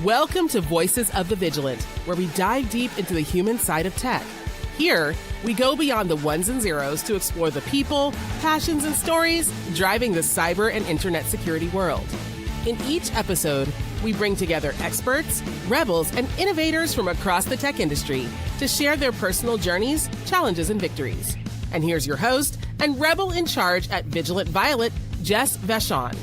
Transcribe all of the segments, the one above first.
Welcome to Voices of the Vigilant, where we dive deep into the human side of tech. Here, we go beyond the ones and zeros to explore the people, passions, and stories driving the cyber and internet security world. In each episode, we bring together experts, rebels, and innovators from across the tech industry to share their personal journeys, challenges, and victories. And here's your host and rebel in charge at Vigilant Violet, Jess Vachon.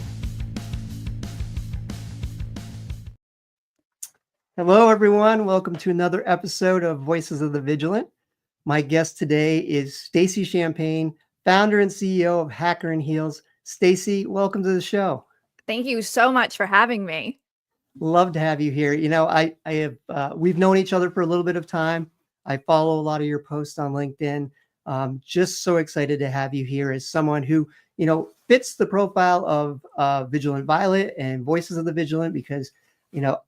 Hello, everyone. Welcome to another episode of Voices of the Vigilant. My guest today is Stacey Champagne, founder and CEO of Hacker and Heels. Stacey, welcome to the show. Thank you so much for having me. Love to have you here. You know, we've known each other for a little bit of time. I follow a lot of your posts on LinkedIn. Just so excited to have you here as someone who, fits the profile of Vigilant Violet and Voices of the Vigilant because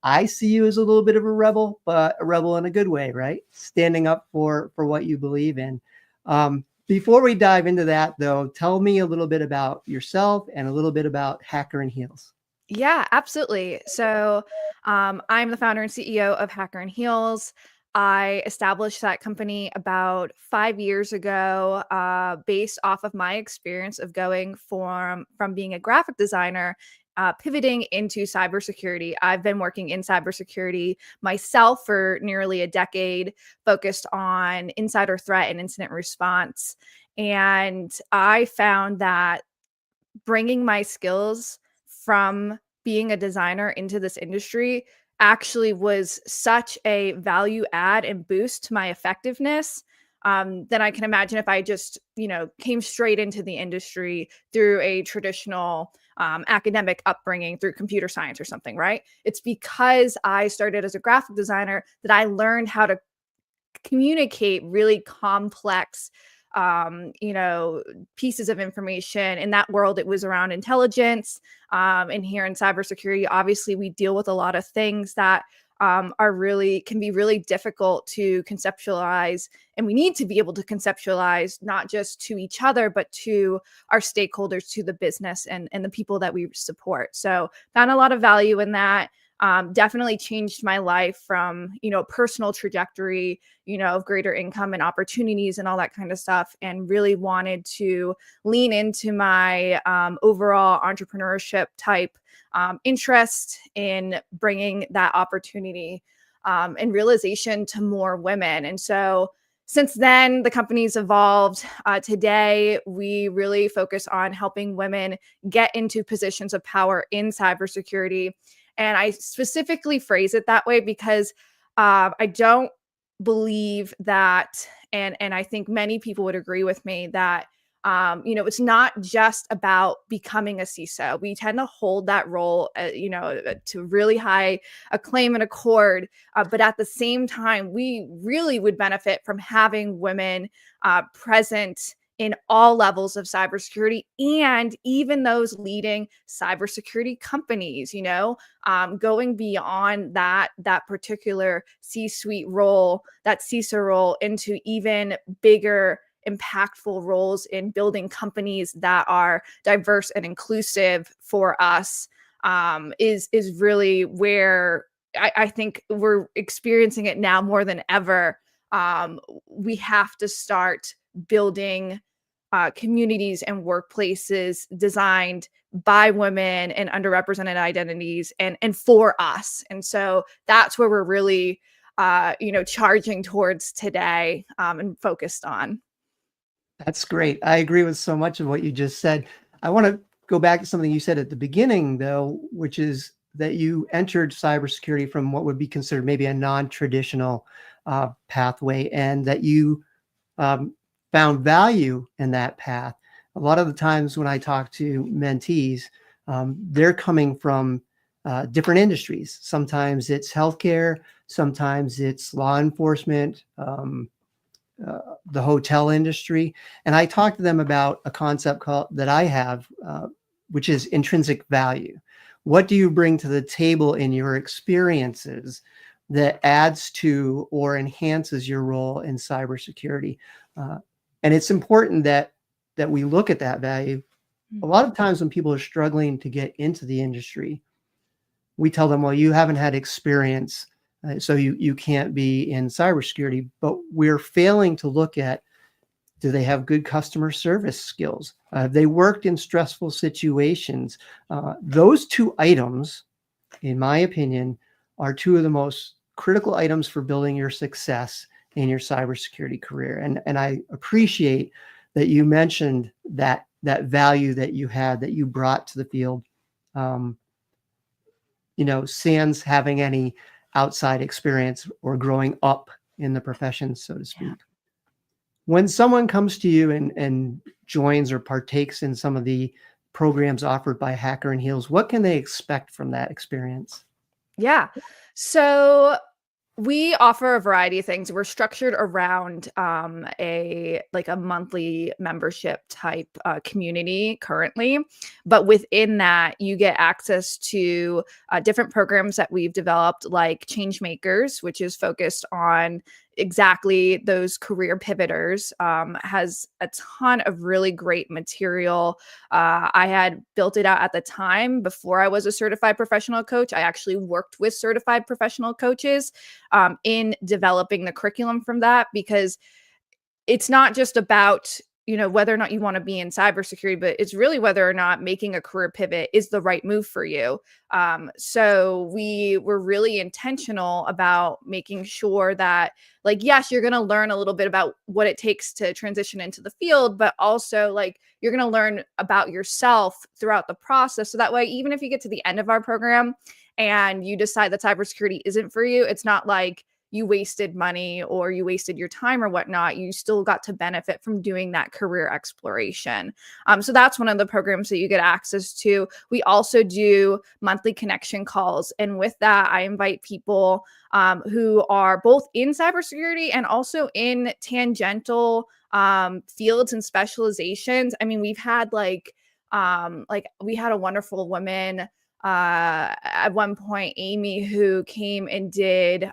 I see you as a little bit of a rebel, but a rebel in a good way, right? Standing up for what you believe in. Before we dive into that, though, tell me a little bit about yourself and a little bit about Hacker and Heels. Yeah, absolutely. So I'm the founder and CEO of Hacker and Heels. I established that company about 5 years ago, based off of my experience of going from being a graphic designer, pivoting into cybersecurity. I've been working in cybersecurity myself for nearly a decade, focused on insider threat and incident response. And I found that bringing my skills from being a designer into this industry actually was such a value add and boost to my effectiveness than I can imagine if I just, came straight into the industry through a traditional academic upbringing through computer science or something, right? It's because I started as a graphic designer that I learned how to communicate really complex pieces of information. In that world, it was around intelligence. And here in cybersecurity, obviously, we deal with a lot of things that can be really difficult to conceptualize. And we need to be able to conceptualize not just to each other, but to our stakeholders, to the business and the people that we support. So found a lot of value in that. Definitely changed my life from, personal trajectory, of greater income and opportunities and all that kind of stuff. And really wanted to lean into my overall entrepreneurship type interest in bringing that opportunity and realization to more women. And so since then, the company's evolved. Today, we really focus on helping women get into positions of power in cybersecurity. And I specifically phrase it that way because I don't believe that, and I think many people would agree with me that, it's not just about becoming a CISO. We tend to hold that role, to really high acclaim and accord. But at the same time, we really would benefit from having women present in all levels of cybersecurity and even those leading cybersecurity companies, going beyond that particular C-suite role, that CISO role, into even bigger, impactful roles in building companies that are diverse and inclusive for us, is really where I think we're experiencing it now more than ever. We have to start building communities and workplaces designed by women and underrepresented identities and for us. And so that's where we're really, charging towards today and focused on. That's great. I agree with so much of what you just said. I want to go back to something you said at the beginning, though, which is that you entered cybersecurity from what would be considered maybe a non-traditional pathway, and that you found value in that path. A lot of the times when I talk to mentees, they're coming from different industries. Sometimes it's healthcare, sometimes it's law enforcement, the hotel industry. And I talk to them about a concept that I have, which is intrinsic value. What do you bring to the table in your experiences that adds to or enhances your role in cybersecurity? And it's important that we look at that value. A lot of times when people are struggling to get into the industry, we tell them, well, you haven't had experience, so you can't be in cybersecurity. But we're failing to look at, do they have good customer service skills? Have they worked in stressful situations? Those two items, in my opinion, are two of the most critical items for building your success in your cybersecurity career. And I appreciate that you mentioned that value that you had, that you brought to the field, sans having any outside experience or growing up in the profession, so to speak. When someone comes to you and joins or partakes in some of the programs offered by Hacker and Heels, what can they expect from that experience? Yeah. So we offer a variety of things. We're structured around a monthly membership type community currently, but within that, you get access to different programs that we've developed, like Change Makers, which is focused on exactly those career pivoters. Has a ton of really great material. I had built it out at the time before I was a certified professional coach. I actually worked with certified professional coaches in developing the curriculum from that, because it's not just about, whether or not you want to be in cybersecurity, but it's really whether or not making a career pivot is the right move for you. So we were really intentional about making sure that, yes, you're going to learn a little bit about what it takes to transition into the field, but also you're going to learn about yourself throughout the process. So that way, even if you get to the end of our program and you decide that cybersecurity isn't for you, it's not like you wasted money or you wasted your time or whatnot. You still got to benefit from doing that career exploration. So that's one of the programs that you get access to. We also do monthly connection calls. And with that, I invite people who are both in cybersecurity and also in tangential fields and specializations. I mean, we've had we had a wonderful woman at one point, Amy, who came and did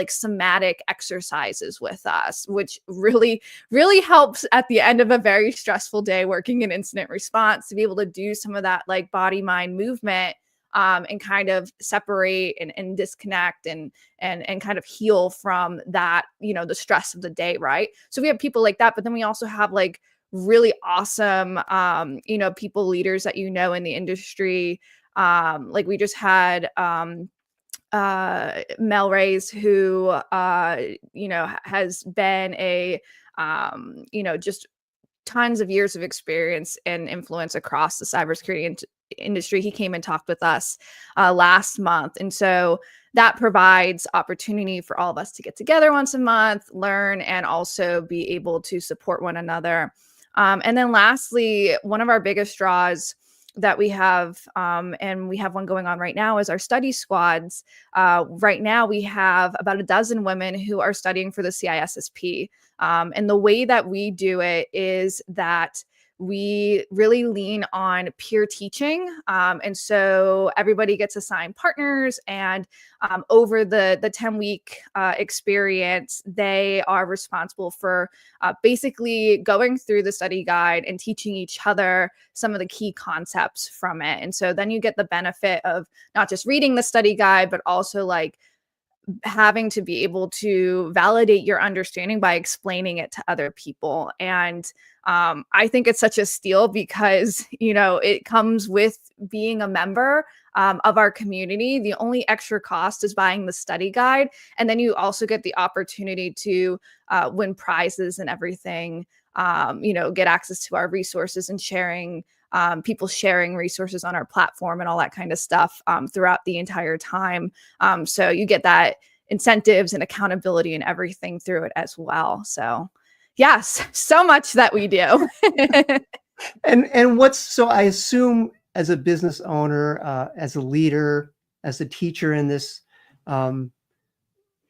somatic exercises with us, which really, really helps at the end of a very stressful day working in incident response, to be able to do some of that body mind movement and kind of separate and disconnect and kind of heal from that, the stress of the day, right? So we have people like that, but then we also have really awesome people, leaders that in the industry. We just had Mel Reyes, who has been a just tons of years of experience and influence across the cybersecurity industry. He came and talked with us last month, and so that provides opportunity for all of us to get together once a month, learn, and also be able to support one another. And then lastly, one of our biggest draws that we have, and we have one going on right now, is our study squads. Right now, we have about a dozen women who are studying for the CISSP. And the way that we do it is that we really lean on peer teaching. And so everybody gets assigned partners, and over the 10-week experience, they are responsible for basically going through the study guide and teaching each other some of the key concepts from it. And so then you get the benefit of not just reading the study guide, but also having to be able to validate your understanding by explaining it to other people. And I think it's such a steal because, it comes with being a member of our community. The only extra cost is buying the study guide. And then you also get the opportunity to win prizes and everything, get access to our resources and sharing, people sharing resources on our platform and all that kind of stuff throughout the entire time. So you get that incentives and accountability and everything through it as well. So yes, so much that we do. And so I assume, as a business owner, as a leader, as a teacher in this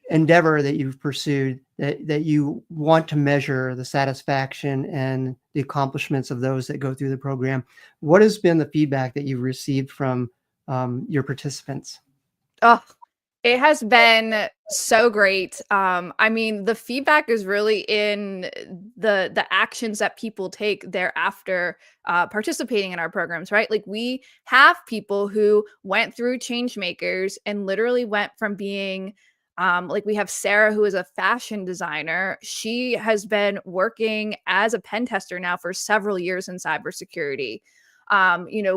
endeavor that you've pursued, that you want to measure the satisfaction and the accomplishments of those that go through the program. What has been the feedback that you've received from your participants? Oh, It has been so great. I mean, the feedback is really in the actions that people take thereafter participating in our programs, right? Like we have people who went through change makers and literally went from being like we have Sarah, who is a fashion designer. She has been working as a pen tester now for several years in cybersecurity.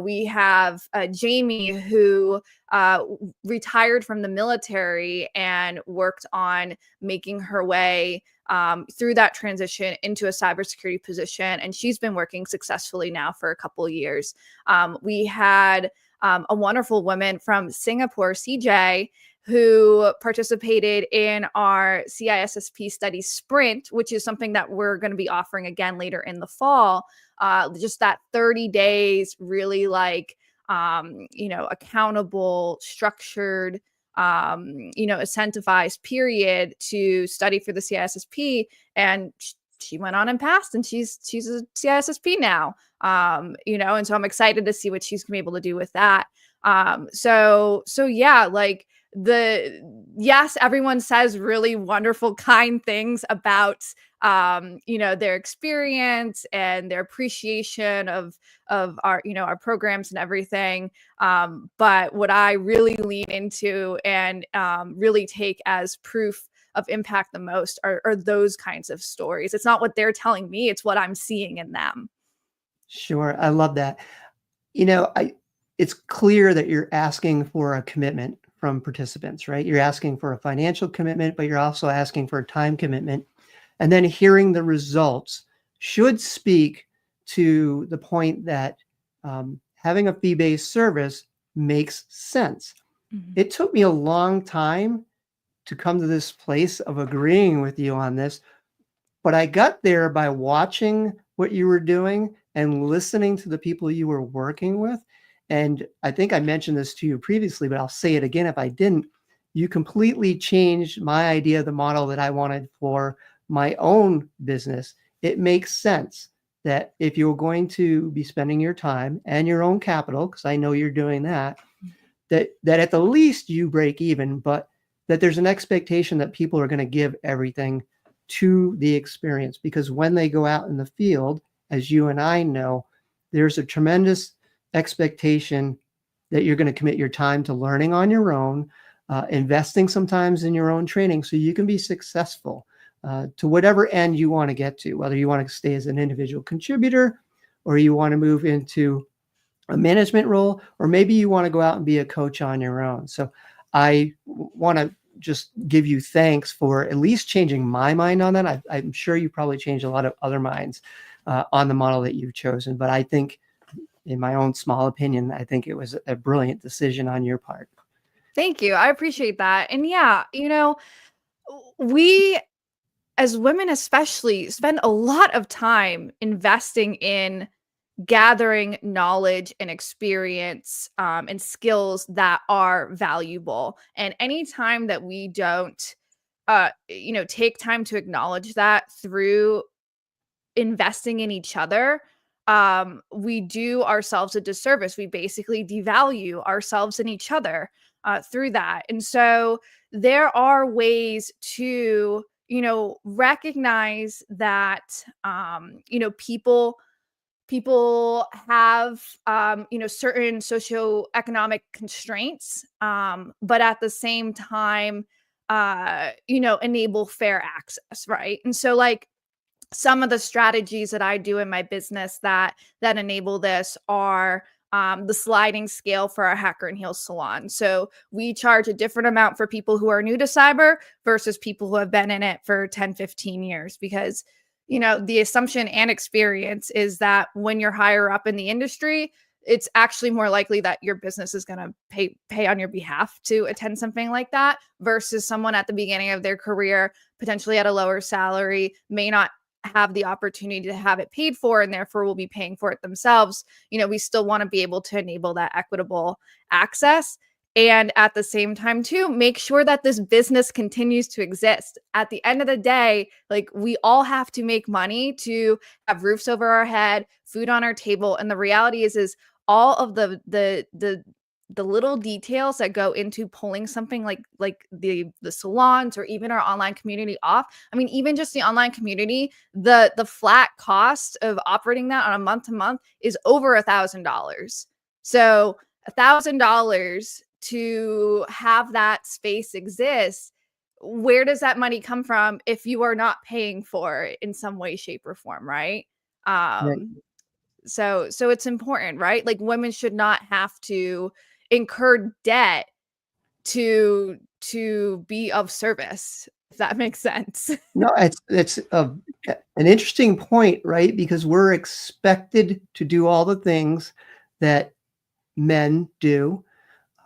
We have Jamie, who retired from the military and worked on making her way through that transition into a cybersecurity position. And she's been working successfully now for a couple of years. We had a wonderful woman from Singapore, CJ, who participated in our CISSP study sprint, which is something that we're going to be offering again later in the fall. Just that 30 days, really like, accountable, structured, incentivized period to study for the CISSP. And she went on and passed, and she's a CISSP now. And so I'm excited to see what she's gonna be able to do with that. So yeah, like yes, everyone says really wonderful, kind things about their experience and their appreciation of our programs and everything. But what I really lean into and really take as proof of impact the most are those kinds of stories. It's not what they're telling me, it's what I'm seeing in them. Sure. I love that. It's clear that you're asking for a commitment from participants, right? You're asking for a financial commitment, but you're also asking for a time commitment. And then hearing the results should speak to the point that having a fee-based service makes sense. Mm-hmm. It took me a long time to come to this place of agreeing with you on this, but I got there by watching what you were doing and listening to the people you were working with. And I think I mentioned this to you previously, but I'll say it again if I didn't. You completely changed my idea of the model that I wanted for my own business. It makes sense that if you're going to be spending your time and your own capital, because I know you're doing that at the least you break even, but that there's an expectation that people are going to give everything to the experience. Because when they go out in the field, as you and I know, there's a tremendous expectation that you're going to commit your time to learning on your own, investing sometimes in your own training so you can be successful to whatever end you want to get to, whether you want to stay as an individual contributor or you want to move into a management role, or maybe you want to go out and be a coach on your own. So I want to just give you thanks for at least changing my mind on that. I'm sure you probably changed a lot of other minds on the model that you've chosen, but I think, in my own small opinion, I think it was a brilliant decision on your part. Thank you. I appreciate that. And yeah, we as women especially spend a lot of time investing in gathering knowledge and experience and skills that are valuable. And anytime that we don't, take time to acknowledge that through investing in each other, we do ourselves a disservice. We basically devalue ourselves and each other through that. And so there are ways to, recognize that, people have, certain socioeconomic constraints, but at the same time, enable fair access, right? And so like, some of the strategies that I do in my business that enable this are the sliding scale for our Hacker and Heal salon. So we charge a different amount for people who are new to cyber versus people who have been in it for 10, 15 years, because the assumption and experience is that when you're higher up in the industry, it's actually more likely that your business is going to pay on your behalf to attend something like that versus someone at the beginning of their career, potentially at a lower salary, may not have the opportunity to have it paid for and therefore will be paying for it themselves. We still want to be able to enable that equitable access. And at the same time, too, make sure that this business continues to exist. At the end of the day, like, we all have to make money to have roofs over our head, food on our table. And the reality is all of the the little details that go into pulling something like the salons or even our online community off. I mean, even just the online community, the flat cost of operating that on a month to month is over $1,000. So $1,000 to have that space exist, where does that money come from if you are not paying for it in some way, shape, or form, right? Right. So it's important, right? Like women should not have to incur debt to be of service, if that makes sense. No, it's an interesting point, right? Because we're expected to do all the things that men do,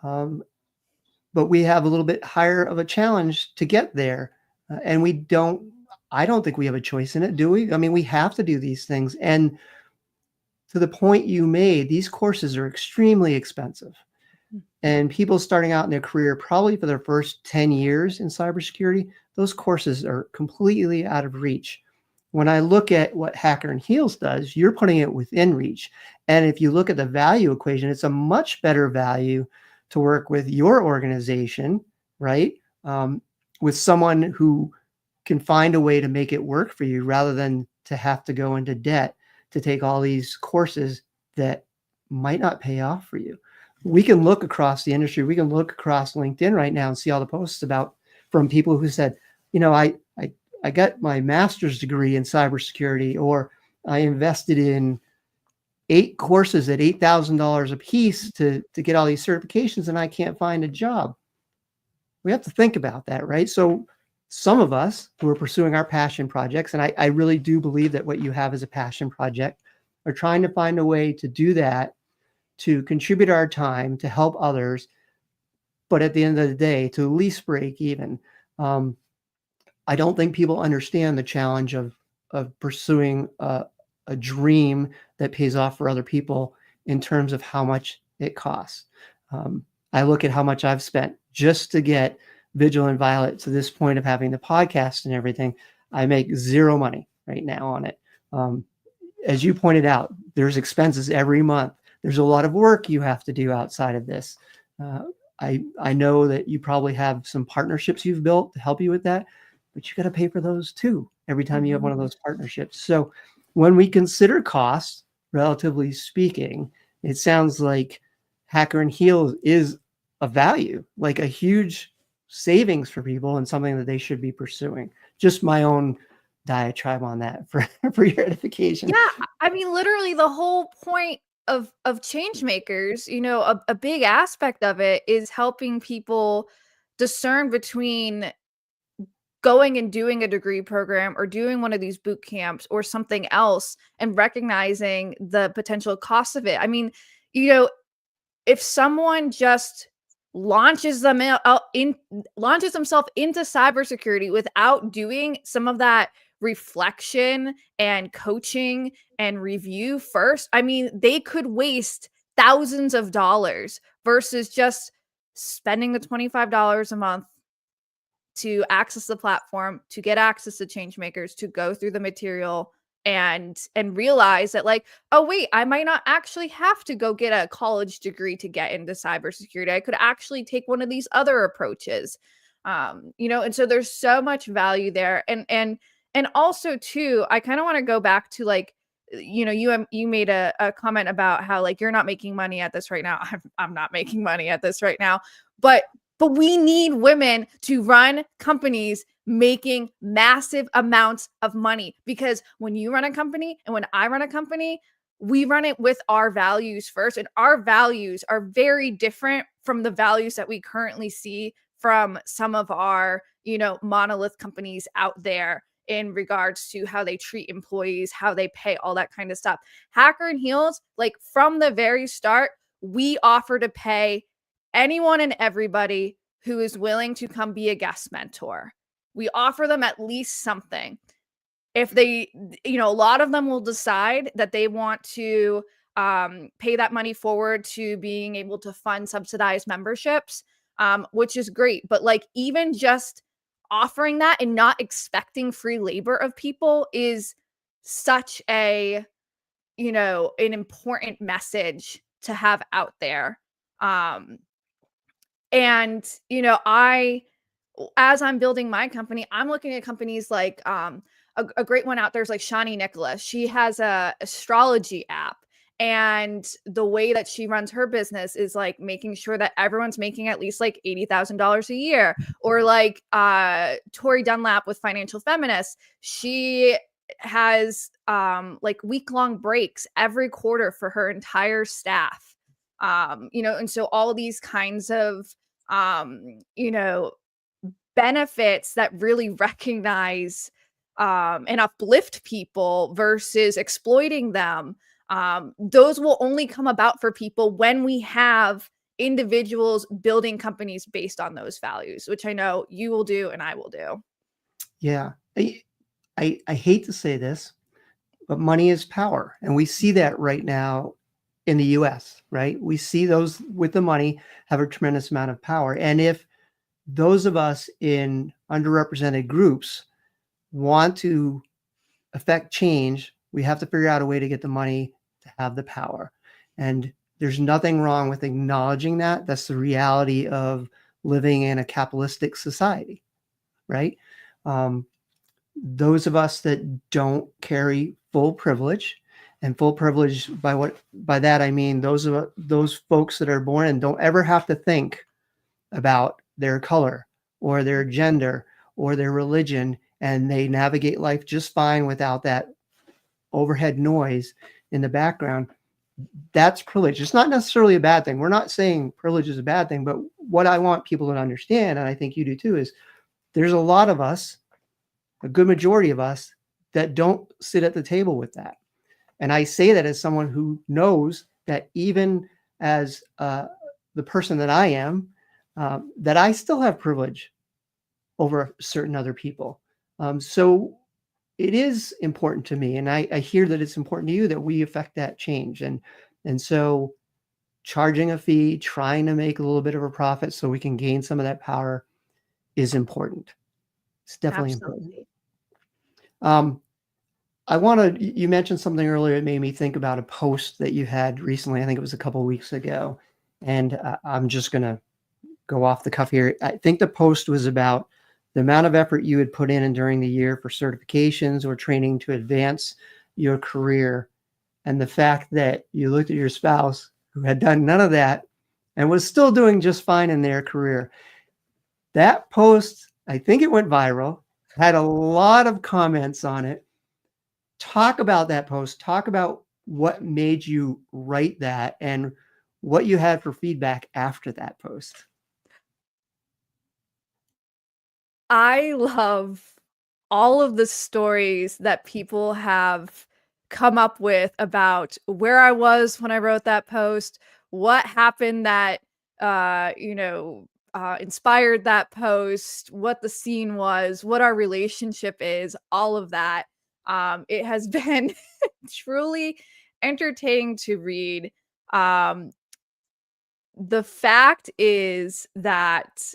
um, but we have a little bit higher of a challenge to get there, and we don't. I don't think we have a choice in it, do we? I mean, we have to do these things, and to the point you made, these courses are extremely expensive. And people starting out in their career, probably for their first 10 years in cybersecurity, those courses are completely out of reach. When I look at what Hacker and Heels does, you're putting it within reach. And if you look at the value equation, it's a much better value to work with your organization, right? With someone who can find a way to make it work for you rather than to have to go into debt to take all these courses that might not pay off for you. We can look across the industry. We can look across LinkedIn right now and see all the posts about from people who said, you know, I got my master's degree in cybersecurity, or I invested in 8 courses at $8,000 a piece to get all these certifications, and I can't find a job. We have to think about that, right? So some of us who are pursuing our passion projects, and I really do believe that what you have is a passion project, are trying to find a way to do that, to contribute our time to help others, but at the end of the day, to at least break even. I don't think people understand the challenge of pursuing a dream that pays off for other people in terms of how much it costs. I look at how much I've spent just to get Vigilant Violet to this point of having the podcast and everything. I make zero money right now on it. As you pointed out, there's expenses every month. There's a lot of work you have to do outside of this. I know that you probably have some partnerships you've built to help you with that, but you got to pay for those too every time you have one of those partnerships. So when we consider costs, relatively speaking, it sounds like Hacker and Heels is a value, like a huge savings for people and something that they should be pursuing. Just my own diatribe on that for your edification. Yeah, I mean, literally the whole point of change makers, you know, a big aspect of it is helping people discern between going and doing a degree program or doing one of these boot camps or something else and recognizing the potential cost of it. I mean, you know, if someone just launches themselves into cybersecurity without doing some of that reflection and coaching and review first, I mean, they could waste thousands of dollars versus just spending the $25 a month to access the platform, to get access to change makers, to go through the material and realize that, like, oh wait, I might not actually have to go get a college degree to get into cybersecurity. I could actually take one of these other approaches. You know, and so there's so much value there. And also too, I kind of want to go back to, like, you know, you made a comment about how, like, you're not making money at this right now. I'm not making money at this right now, but we need women to run companies making massive amounts of money, because when you run a company and when I run a company, we run it with our values first, and our values are very different from the values that we currently see from some of our, you know, monolith companies out there in regards to how they treat employees, how they pay, all that kind of stuff. Hacker and Heels, like, from the very start, we offer to pay anyone and everybody who is willing to come be a guest mentor. We offer them at least something. If they, you know, a lot of them will decide that they want to pay that money forward to being able to fund subsidized memberships, which is great. But, like, even just offering that and not expecting free labor of people is such a, you know, an important message to have out there. Um, and as I'm building my company, I'm looking at companies like a great one out there is like Shani Nicholas. She has a astrology app. And the way that she runs her business is like making sure that everyone's making at least like $80,000 a year. Or like Tori Dunlap with Financial Feminists. She has like week-long breaks every quarter for her entire staff. And so all these kinds of benefits that really recognize and uplift people versus exploiting them. Those will only come about for people when we have individuals building companies based on those values, which I know you will do and I will do. Yeah. I hate to say this, but money is power. And we see that right now in the US, right? We see those with the money have a tremendous amount of power. And if those of us in underrepresented groups want to affect change, we have to figure out a way to get the money to have the power. And there's nothing wrong with acknowledging that. That's the reality of living in a capitalistic society, right? Those of us that don't carry full privilege, and full privilege by that I mean those folks that are born and don't ever have to think about their color or their gender or their religion, and they navigate life just fine without that overhead noise in the background. That's privilege. It's not necessarily a bad thing. We're not saying privilege is a bad thing, but what I want people to understand, and I think you do too, is there's a lot of us, a good majority of us, that don't sit at the table with that. And I say that as someone who knows that even as the person that I am, that I still have privilege over certain other people. So it is important to me, and I hear that it's important to you that we affect that change. And so charging a fee, trying to make a little bit of a profit so we can gain some of that power is important. It's definitely Absolutely. important. You mentioned something earlier that made me think about a post that you had recently. I think it was a couple of weeks ago. And I'm just going to go off the cuff here. I think the post was about the amount of effort you had put in during the year for certifications or training to advance your career. And the fact that you looked at your spouse who had done none of that and was still doing just fine in their career. That post, I think it went viral, had a lot of comments on it. Talk about that post. Talk about what made you write that and what you had for feedback after that post. I love all of the stories that people have come up with about where I was when I wrote that post, what happened that inspired that post, what the scene was, what our relationship is, all of that. It has been truly entertaining to read. The fact is that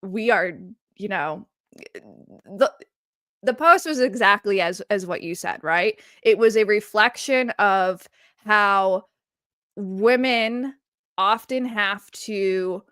we are, the the post was exactly as what you said, right? It was a reflection of how women often have to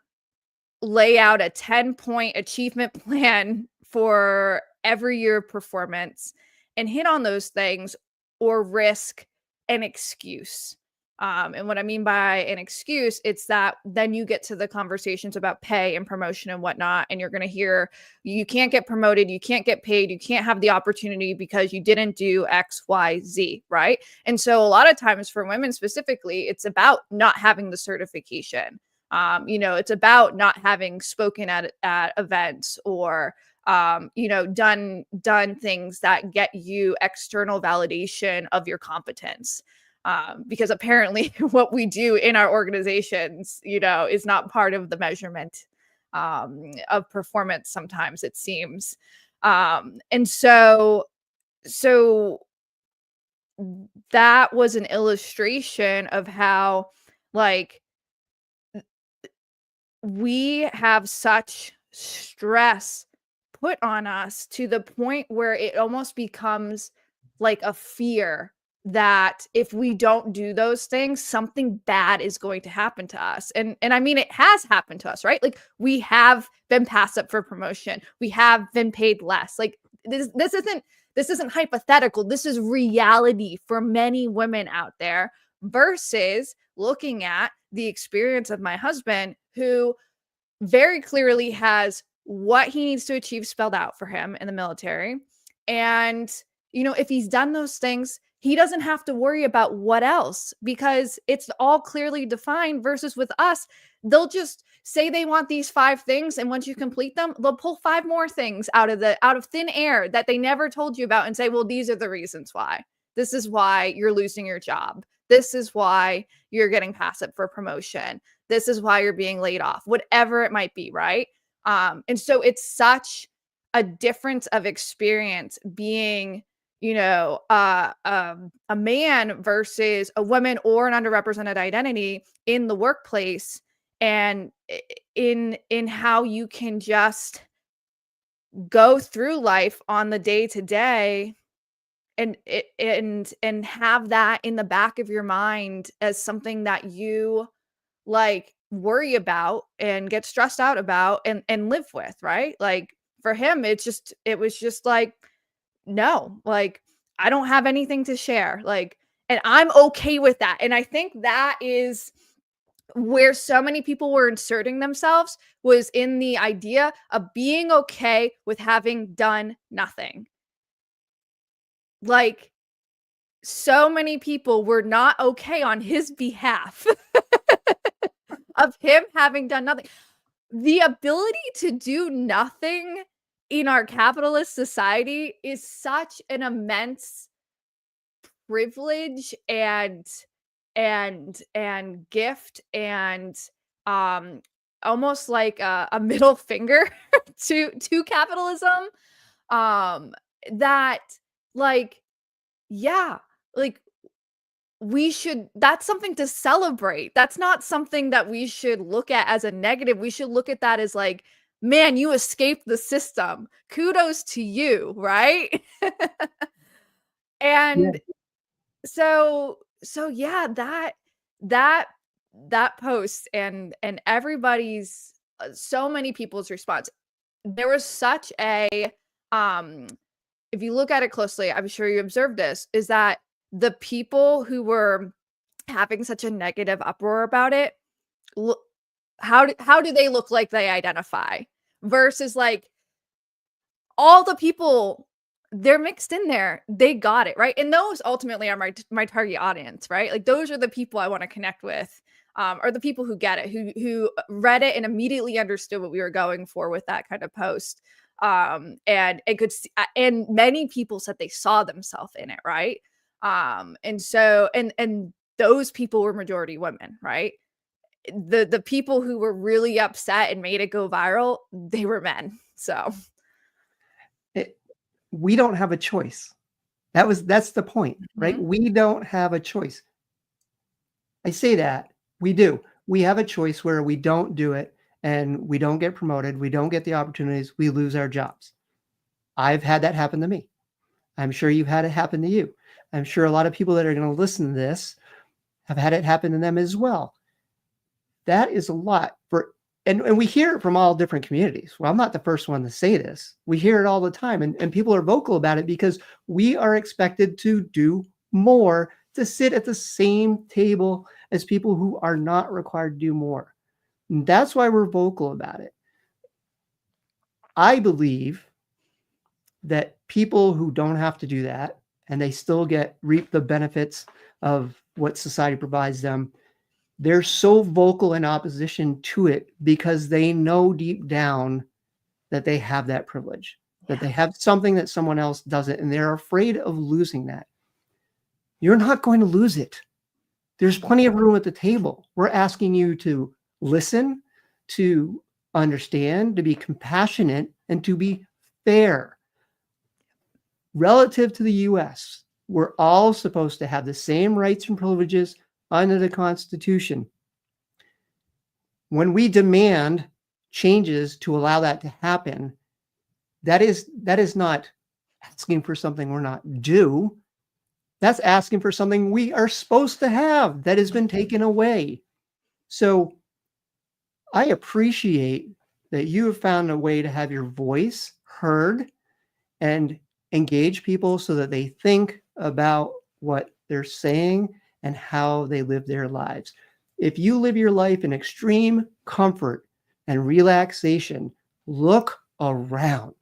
lay out a 10-point achievement plan for every year performance and hit on those things or risk an excuse. And what I mean by an excuse, it's that then you get to the conversations about pay and promotion and whatnot, and you're going to hear you can't get promoted, you can't get paid, you can't have the opportunity because you didn't do X, Y, Z, right? And so a lot of times for women specifically, it's about not having the certification. It's about not having spoken at events or done things that get you external validation of your competence. Because apparently what we do in our organizations, is not part of the measurement of performance. Sometimes it seems. And so that was an illustration of how, like, we have such stress put on us to the point where it almost becomes like a fear that if we don't do those things, something bad is going to happen to us. And I mean, it has happened to us, right? Like, we have been passed up for promotion. We have been paid less. Like, this isn't hypothetical. This is reality for many women out there, versus looking at the experience of my husband, who very clearly has what he needs to achieve spelled out for him in the military. And, you know, if he's done those things, he doesn't have to worry about what else, because it's all clearly defined, versus with us, they'll just say they want these 5 things, and once you complete them, they'll pull 5 more things out of thin air that they never told you about and say, well, these are the reasons why. This is why you're losing your job. This is why you're getting passed up for promotion. This is why you're being laid off, whatever it might be, right? And so it's such a difference of experience being, you know, a man versus a woman or an underrepresented identity in the workplace, and in how you can just go through life on the day to day, and have that in the back of your mind as something that you like worry about and get stressed out about and live with, right? Like, for him, it was just like, no, like, I don't have anything to share. Like, and I'm okay with that. And I think that is where so many people were inserting themselves, was in the idea of being okay with having done nothing. Like, so many people were not okay on his behalf of him having done nothing. The ability to do nothing in our capitalist society is such an immense privilege and gift, and almost like a middle finger to capitalism, that, like, yeah, like, that's something to celebrate. That's not something that we should look at as a negative. We should look at that as like, man, you escaped the system. Kudos to you, right? Yeah. And so yeah, that post and everybody's, so many people's response, there was such a if you look at it closely, I'm sure you observed this, is that the people who were having such a negative uproar about it, how do they look like they identify, versus like all the people, they're mixed in there, they got it, right? And those ultimately are my target audience, right? Like, those are the people I want to connect with, are the people who get it, who read it and immediately understood what we were going for with that kind of post. And it could see, and many people said they saw themselves in it, right? And so and those people were majority women, right? The people who were really upset and made it go viral, they were men. So We don't have a choice. That's the point, right? Mhm. We don't have a choice. I say that we do. We have a choice where we don't do it and we don't get promoted. We don't get the opportunities. We lose our jobs. I've had that happen to me. I'm sure you've had it happen to you. I'm sure a lot of people that are going to listen to this have had it happen to them as well. That is a lot and we hear it from all different communities. Well, I'm not the first one to say this. We hear it all the time, and people are vocal about it because we are expected to do more, to sit at the same table as people who are not required to do more. And that's why we're vocal about it. I believe that people who don't have to do that and they still reap the benefits of what society provides them, they're so vocal in opposition to it because they know deep down that they have that privilege, that they have something that someone else doesn't, and they're afraid of losing that. You're not going to lose it. There's plenty of room at the table. We're asking you to listen, to understand, to be compassionate, and to be fair. Relative to the US, we're all supposed to have the same rights and privileges under the Constitution. When we demand changes to allow that to happen, that is not asking for something we're not due. That's asking for something we are supposed to have that has been taken away. So I appreciate that you have found a way to have your voice heard and engage people so that they think about what they're saying and how they live their lives. If you live your life in extreme comfort and relaxation, look around.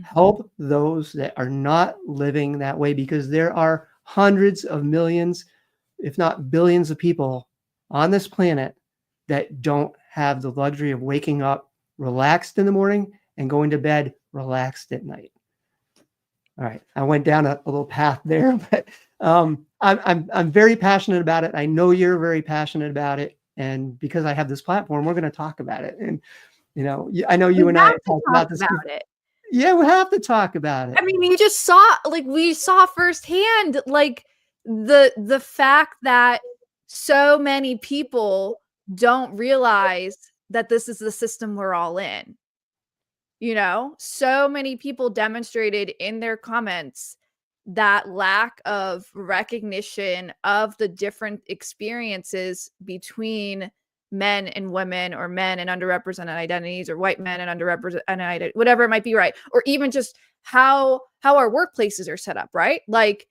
Help those that are not living that way, because there are hundreds of millions, if not billions of people on this planet that don't have the luxury of waking up relaxed in the morning and going to bed relaxed at night. All right, I went down a little path there, but I'm very passionate about it. I know you're very passionate about it, and because I have this platform, we're going to talk about it. And I know you and I talked about this. It. Yeah, we have to talk about it. I mean, you just saw, like, we saw firsthand, like, the fact that so many people don't realize that this is the system we're all in. So many people demonstrated in their comments that lack of recognition of the different experiences between men and women, or men and underrepresented identities, or white men and underrepresented, whatever it might be, right? Or even just how our workplaces are set up, right? Like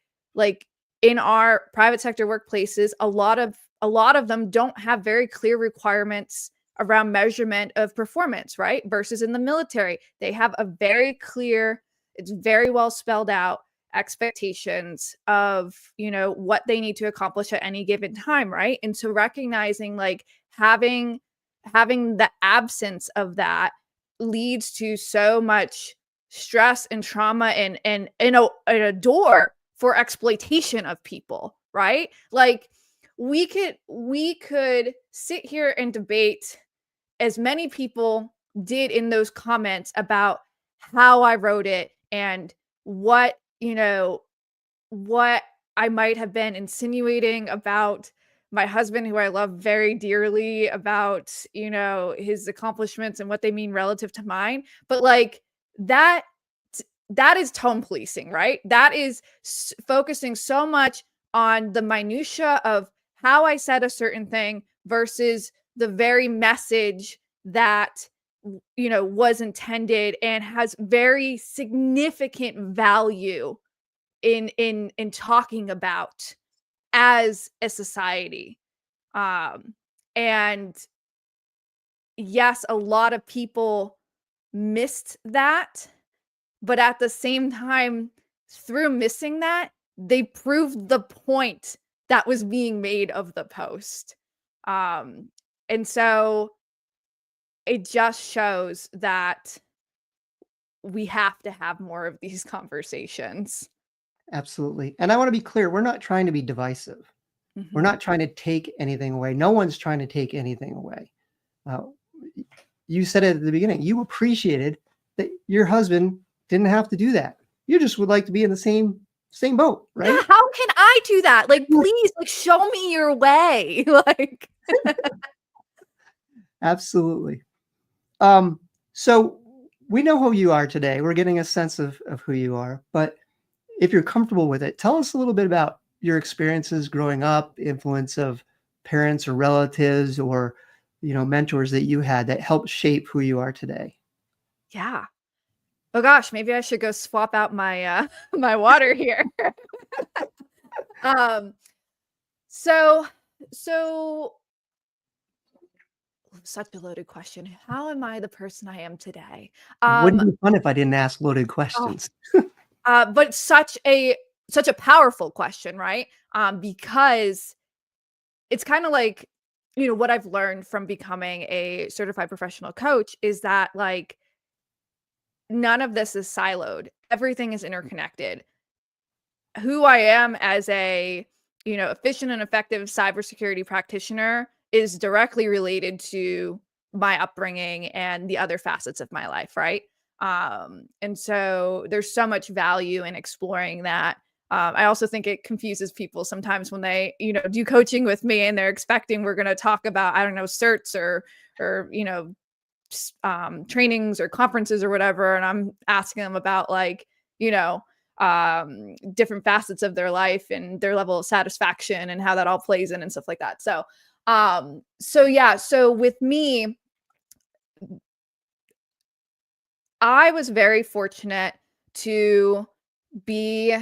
in our private sector workplaces, a lot of them don't have very clear requirements around measurement of performance, right? Versus in the military, they have a very clear, it's very well spelled out expectations of, what they need to accomplish at any given time, right? And so recognizing, like, having the absence of that leads to so much stress and trauma and a door for exploitation of people, right? Like, we could sit here and debate, as many people did in those comments, about how I wrote it and what I might have been insinuating about my husband, who I love very dearly, about, his accomplishments and what they mean relative to mine. But, like, that is tone policing, right? That is focusing so much on the minutia of how I said a certain thing versus the very message that was intended and has very significant value in talking about as a society. And yes, a lot of people missed that, but at the same time, through missing that, they proved the point that was being made of the post. And so it just shows that we have to have more of these conversations. Absolutely. And I want to be clear, we're not trying to be divisive. We're not trying to take anything away. No one's trying to take anything away. You said it at the beginning, you appreciated that your husband didn't have to do that. You just would like to be in the same boat, right? Yeah, how can I do that? Like, please, like, show me your way. Like, absolutely. So we know who you are today. We're getting a sense of who you are, but if you're comfortable with it, tell us a little bit about your experiences growing up, influence of parents or relatives or, mentors that you had that helped shape who you are today. Yeah. Oh gosh, maybe I should go swap out my my water here. So such a loaded question. How am I the person I am today? Wouldn't it be fun if I didn't ask loaded Oh, questions? but such a powerful question, right? Because it's kind of like, what I've learned from becoming a certified professional coach is that, like, none of this is siloed. Everything is interconnected. Who I am as a, efficient and effective cybersecurity practitioner is directly related to my upbringing and the other facets of my life, right? And so there's so much value in exploring that. I also think it confuses people sometimes when they, do coaching with me and they're expecting we're going to talk about, I don't know, certs or trainings or conferences or whatever. And I'm asking them about, like, different facets of their life and their level of satisfaction and how that all plays in and stuff like that. So with me, I was very fortunate to be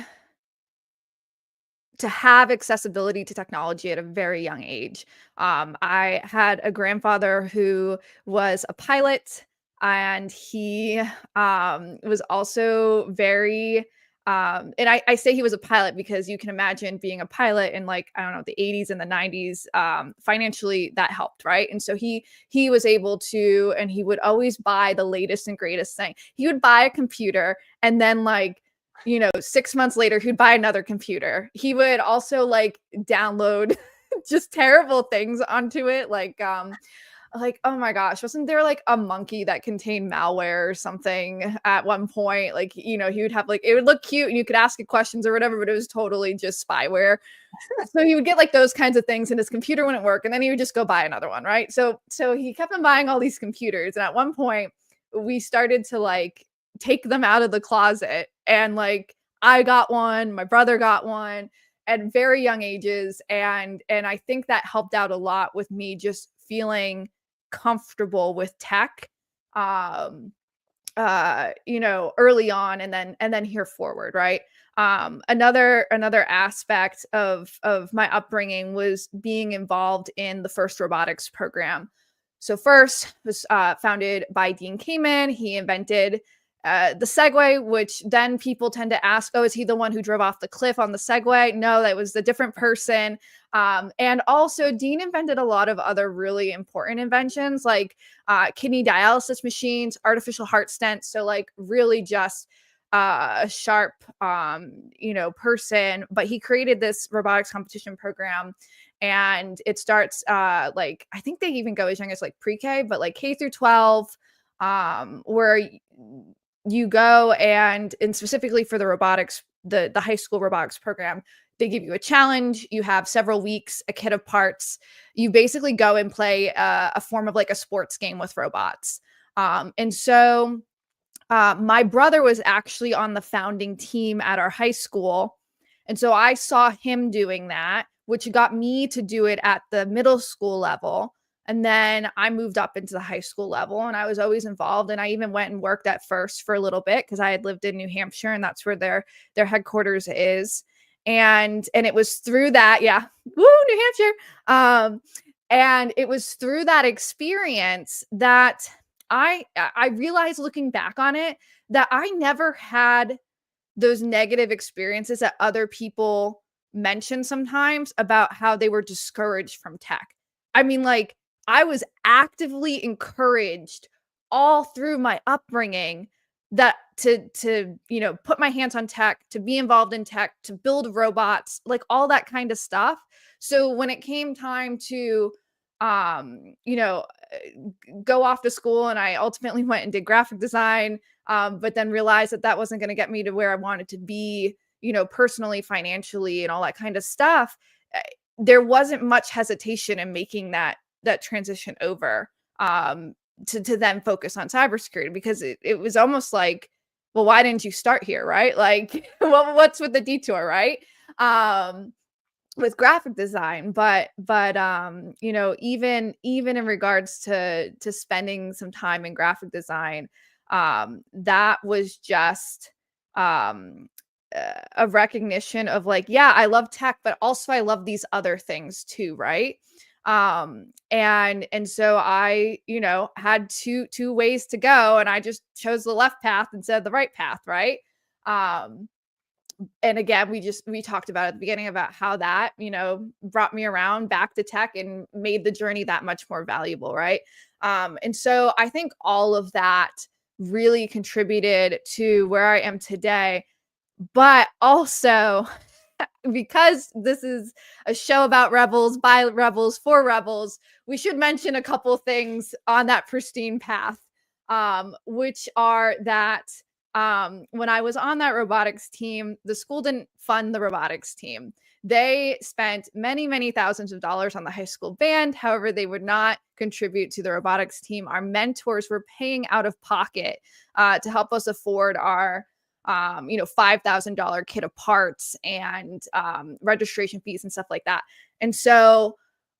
to have accessibility to technology at a very young age. I had a grandfather who was a pilot, and he was also very, and I say he was a pilot because you can imagine being a pilot in, like, I don't know, the 80s and the 90s. Financially, that helped, right? And so he was able to, and he would always buy the latest and greatest thing. He would buy a computer, and then, like, 6 months later, he'd buy another computer. He would also, like, download just terrible things onto it. Like, oh my gosh, wasn't there like a monkey that contained malware or something at one point? Like, he would have, like, it would look cute and you could ask it questions or whatever, but it was totally just spyware. So he would get like those kinds of things and his computer wouldn't work. And then he would just go buy another one, right? So he kept on buying all these computers. And at one point we started to, like, take them out of the closet, and, like, I got one, my brother got one at very young ages. And I think that helped out a lot with me just feeling comfortable with tech, early on, and then here forward, right? Another aspect of my upbringing was being involved in the FIRST robotics program. So FIRST was founded by Dean Kamen. He invented the Segway, which then people tend to ask, oh, is he the one who drove off the cliff on the Segway? No, that was a different person. And also, Dean invented a lot of other really important inventions, like kidney dialysis machines, artificial heart stents. So, like, really just a sharp, person. But he created this robotics competition program, and it starts like, I think they even go as young as, like, pre-K, but, like, K through 12, where you go and specifically for the robotics, the high school robotics program, they give you a challenge. You have several weeks, a kit of parts. You basically go and play a form of, like, a sports game with robots. And so my brother was actually on the founding team at our high school. And so I saw him doing that, which got me to do it at the middle school level. And then I moved up into the high school level, and I was always involved. And I even went and worked at FIRST for a little bit because I had lived in New Hampshire, and that's where their headquarters is. And it was through that, yeah, woo, New Hampshire. And it was through that experience that I realized, looking back on it, that I never had those negative experiences that other people mention sometimes about how they were discouraged from tech. I mean, like, I was actively encouraged all through my upbringing that to put my hands on tech, to be involved in tech, to build robots, like, all that kind of stuff. So when it came time to go off to school, and I ultimately went and did graphic design, but then realized that wasn't going to get me to where I wanted to be, personally, financially, and all that kind of stuff. There wasn't much hesitation in making that transition over to then focus on cybersecurity, because it was almost like, well, why didn't you start here, right? Like, what's with the detour, right? With graphic design, but even in regards to spending some time in graphic design, that was just a recognition of, like, yeah, I love tech, but also I love these other things too, right? And so I, had two ways to go, and I just chose the left path instead of the right path, right? And again, we talked about at the beginning about how that, brought me around back to tech and made the journey that much more valuable, right? And so I think all of that really contributed to where I am today. But also, because this is a show about rebels, by rebels, for rebels, we should mention a couple things on that pristine path, which are that when I was on that robotics team, the school didn't fund the robotics team. They spent many, many thousands of dollars on the high school band. However, they would not contribute to the robotics team. Our mentors were paying out of pocket to help us afford our $5,000 kit of parts and registration fees and stuff like that. And so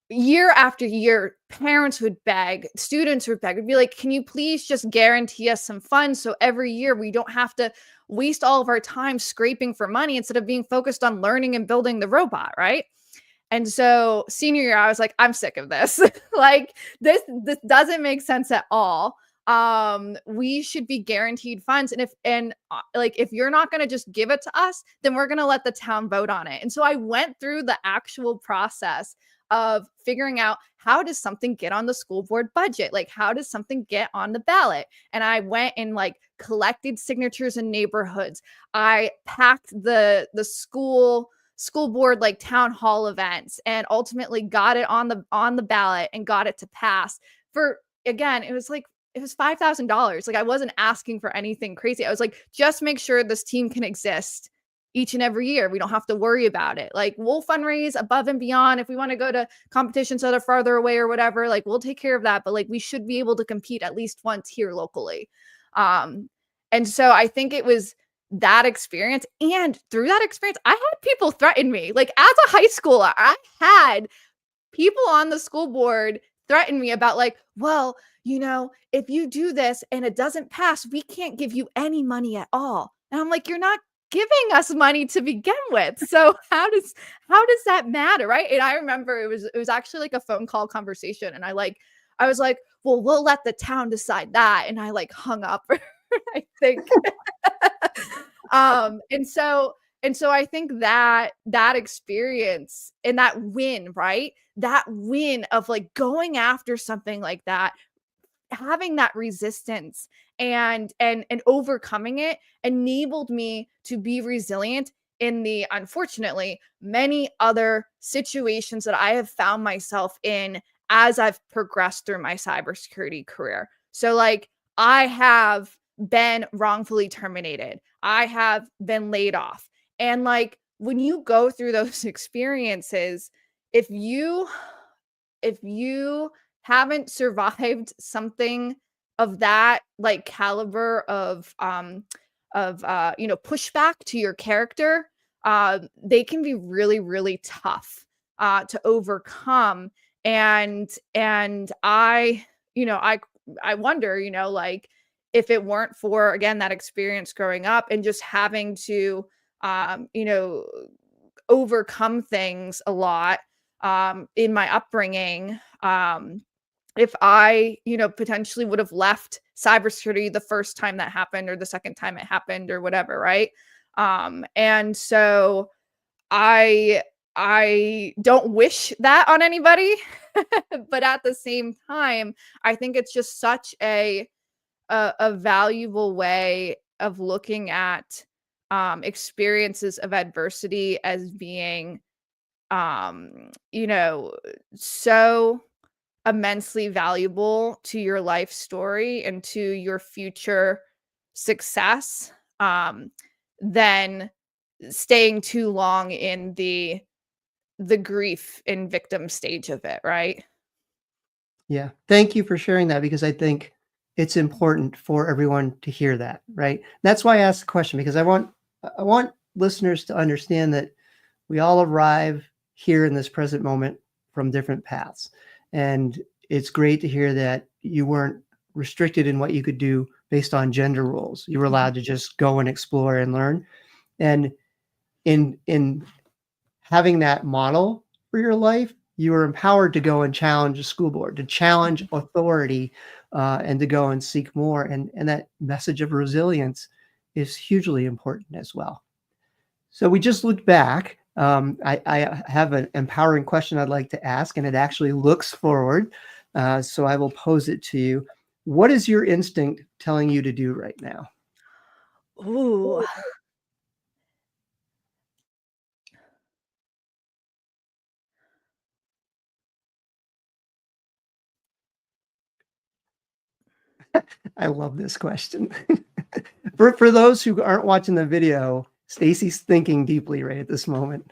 year after year, parents would beg, students would beg, would be like, can you please just guarantee us some funds so every year we don't have to waste all of our time scraping for money instead of being focused on learning and building the robot, right? And so senior year, I was like, I'm sick of this. Like this doesn't make sense at all. We should be guaranteed funds. And if you're not going to just give it to us, then we're going to let the town vote on it. And so I went through the actual process of figuring out, how does something get on the school board budget? Like, how does something get on the ballot? And I went and like collected signatures in neighborhoods. I packed the school board like town hall events and ultimately got it on the ballot and got it to pass. For, again, it was $5,000. Like, I wasn't asking for anything crazy. I was like, just make sure this team can exist each and every year. We don't have to worry about it. Like, we'll fundraise above and beyond if we want to go to competitions that are farther away or whatever. Like, we'll take care of that. But like, we should be able to compete at least once here locally. And so I think it was that experience. And through that experience, I had people threaten me. Like, as a high schooler, I had people on the school board threaten me about like, well, if you do this and it doesn't pass, we can't give you any money at all. And I'm like, you're not giving us money to begin with. So how does that matter, right? And I remember it was actually like a phone call conversation, and I was like, well, we'll let the town decide that, and I like hung up. I think. And so I think that experience and that win, right? That win of like going after something like that, having that resistance and overcoming it enabled me to be resilient in the, unfortunately, many other situations that I have found myself in as I've progressed through my cybersecurity career. So like, I have been wrongfully terminated. I have been laid off. And like, when you go through those experiences, if you haven't survived something of that like caliber of pushback to your character, they can be really, really tough to overcome. And I wonder, like, if it weren't for, again, that experience growing up and just having to overcome things a lot in my upbringing, if I, potentially would have left cybersecurity the first time that happened or the second time it happened or whatever, right? And so I don't wish that on anybody, but at the same time, I think it's just such a valuable way of looking at experiences of adversity as being, so immensely valuable to your life story and to your future success, than staying too long in the grief and victim stage of it, right? Yeah. Thank you for sharing that, because I think it's important for everyone to hear that, right? That's why I asked the question, because I want listeners to understand that we all arrive here in this present moment from different paths. And it's great to hear that you weren't restricted in what you could do based on gender roles. You were allowed to just go and explore and learn. And in having that model for your life, you were empowered to go and challenge a school board, to challenge authority, and to go and seek more. And that message of resilience is hugely important as well. So we just looked back. I have an empowering question I'd like to ask, and it actually looks forward. So I will pose it to you. What is your instinct telling you to do right now? Ooh. I love this question. For those who aren't watching the video, Stacey's thinking deeply right at this moment.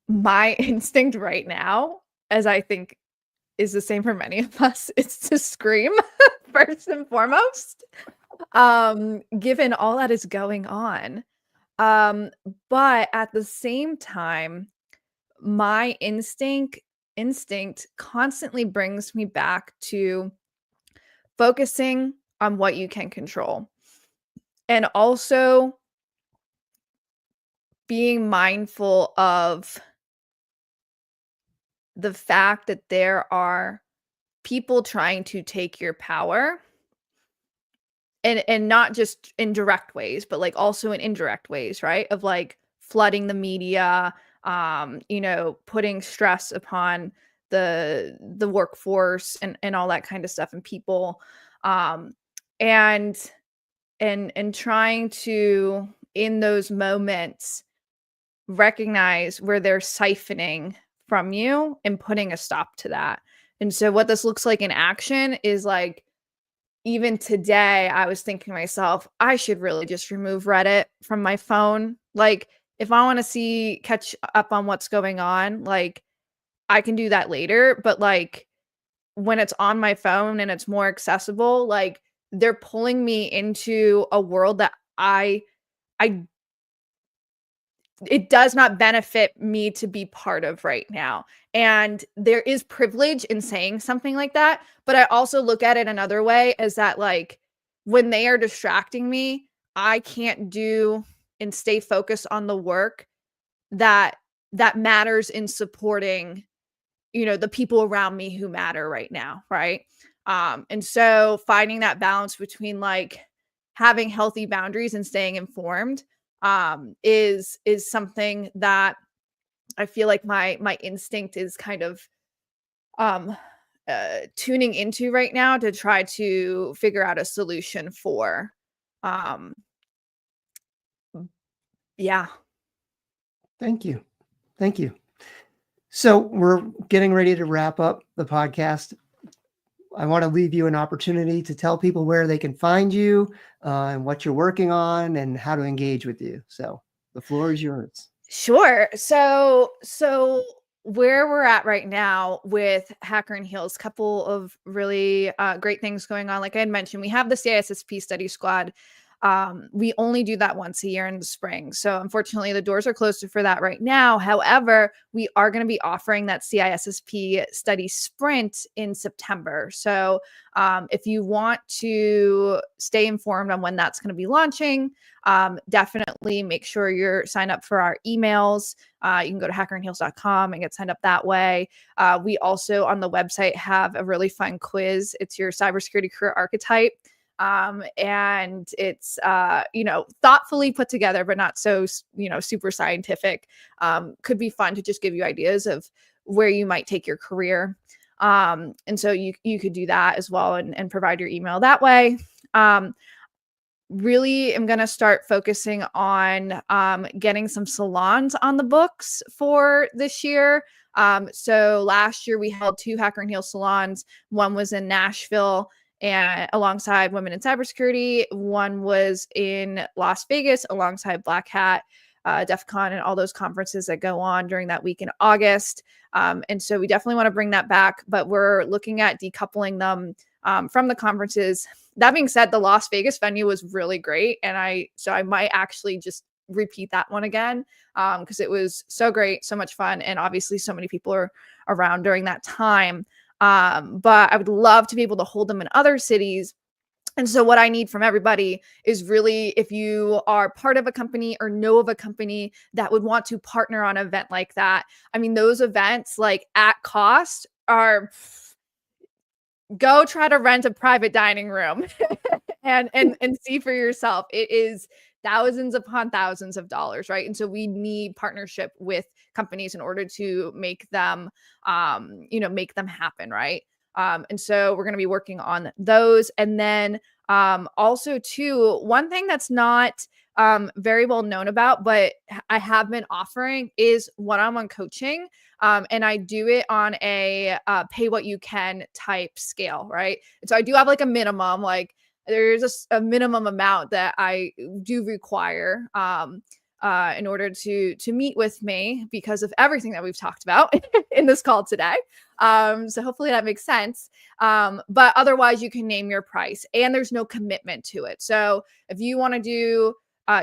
My instinct right now, as I think is the same for many of us, is to scream first and foremost, given all that is going on. But at the same time, my instinct constantly brings me back to focusing on what you can control, and also being mindful of the fact that there are people trying to take your power, and not just in direct ways, but like also in indirect ways, right? Of like flooding the media, putting stress upon the workforce and all that kind of stuff, and people, um and and trying to, in those moments, recognize where they're siphoning from you and putting a stop to that. And so what this looks like in action is like, even today, I was thinking to myself, I should really just remove Reddit from my phone. Like, if I want to catch up on what's going on, like, I can do that later. But like, when it's on my phone and it's more accessible, like, they're pulling me into a world that I it does not benefit me to be part of right now. And there is privilege in saying something like that. But I also look at it another way, as that, like, when they are distracting me, I can't do and stay focused on the work that matters in supporting, the people around me who matter right now. Right. And so finding that balance between like having healthy boundaries and staying informed is something that I feel like my instinct is kind of um tuning into right now to try to figure out a solution for. Um yeah. Thank you. Thank you. So we're getting ready to wrap up the podcast. I want to leave you an opportunity to tell people where they can find you, and what you're working on and how to engage with you. So the floor is yours. Sure. So where we're at right now with Hacker and Heels, couple of really great things going on. Like I had mentioned, we have the CISSP study squad. We only do that once a year in the spring. So unfortunately, the doors are closed for that right now. However, we are going to be offering that CISSP study sprint in September. So if you want to stay informed on when that's going to be launching, definitely make sure you're signed up for our emails. You can go to hackerandheels.com and get signed up that way. We also on the website have a really fun quiz. It's your cybersecurity career archetype. And it's, thoughtfully put together, but not so, super scientific. Could be fun to just give you ideas of where you might take your career. And so you could do that as well and provide your email that way. Really am going to start focusing on getting some salons on the books for this year. So last year we held 2 Hacker and Heel salons. One was in Nashville and alongside Women in Cybersecurity. One was in Las Vegas alongside Black Hat, DEF CON, and all those conferences that go on during that week in August. And so we definitely want to bring that back, but we're looking at decoupling them from the conferences. That being said, the Las Vegas venue was really great. And I might actually just repeat that one again because it was so great, so much fun. And obviously so many people are around during that time. But I would love to be able to hold them in other cities. And so what I need from everybody is really, if you are part of a company or know of a company that would want to partner on an event like that. I mean, those events like at cost are, go try to rent a private dining room and see for yourself. It is thousands upon thousands of dollars, right? And so we need partnership with companies in order to make them, make them happen, right? And so we're going to be working on those. And then also too, one thing that's not very well known about, but I have been offering is one-on-one coaching. And I do it on a pay what you can type scale, right? And so I do have like a minimum, like there's a minimum amount that I do require in order to meet with me because of everything that we've talked about in this call today. So hopefully that makes sense. But otherwise, you can name your price, and there's no commitment to it. So if you want to do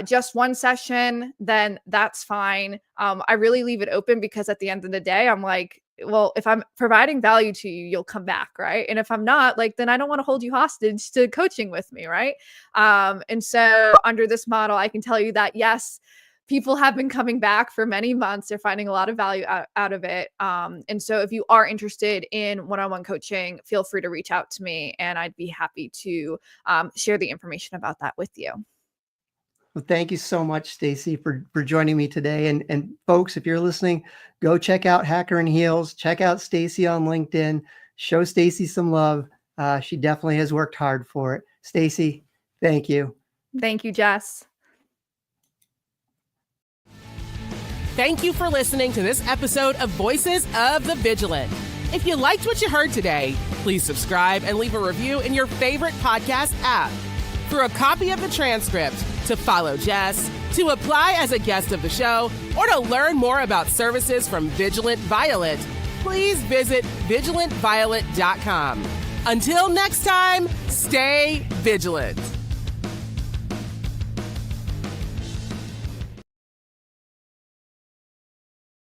just one session, then that's fine. I really leave it open because at the end of the day, I'm like, well, if I'm providing value to you, you'll come back, right? And if I'm not, like, then I don't want to hold you hostage to coaching with me, right? And so under this model, I can tell you that, yes, people have been coming back for many months. They're finding a lot of value out of it. And so if you are interested in one-on-one coaching, feel free to reach out to me, and I'd be happy to share the information about that with you. Well, thank you so much, Stacey, for joining me today. And folks, if you're listening, go check out Hacker in Heels. Check out Stacey on LinkedIn. Show Stacey some love. She definitely has worked hard for it. Stacey, thank you. Thank you, Jess. Thank you for listening to this episode of Voices of the Vigilant. If you liked what you heard today, please subscribe and leave a review in your favorite podcast app. For a copy of the transcript, to follow Jess, to apply as a guest of the show, or to learn more about services from Vigilant Violet, please visit vigilantviolet.com. Until next time, stay vigilant.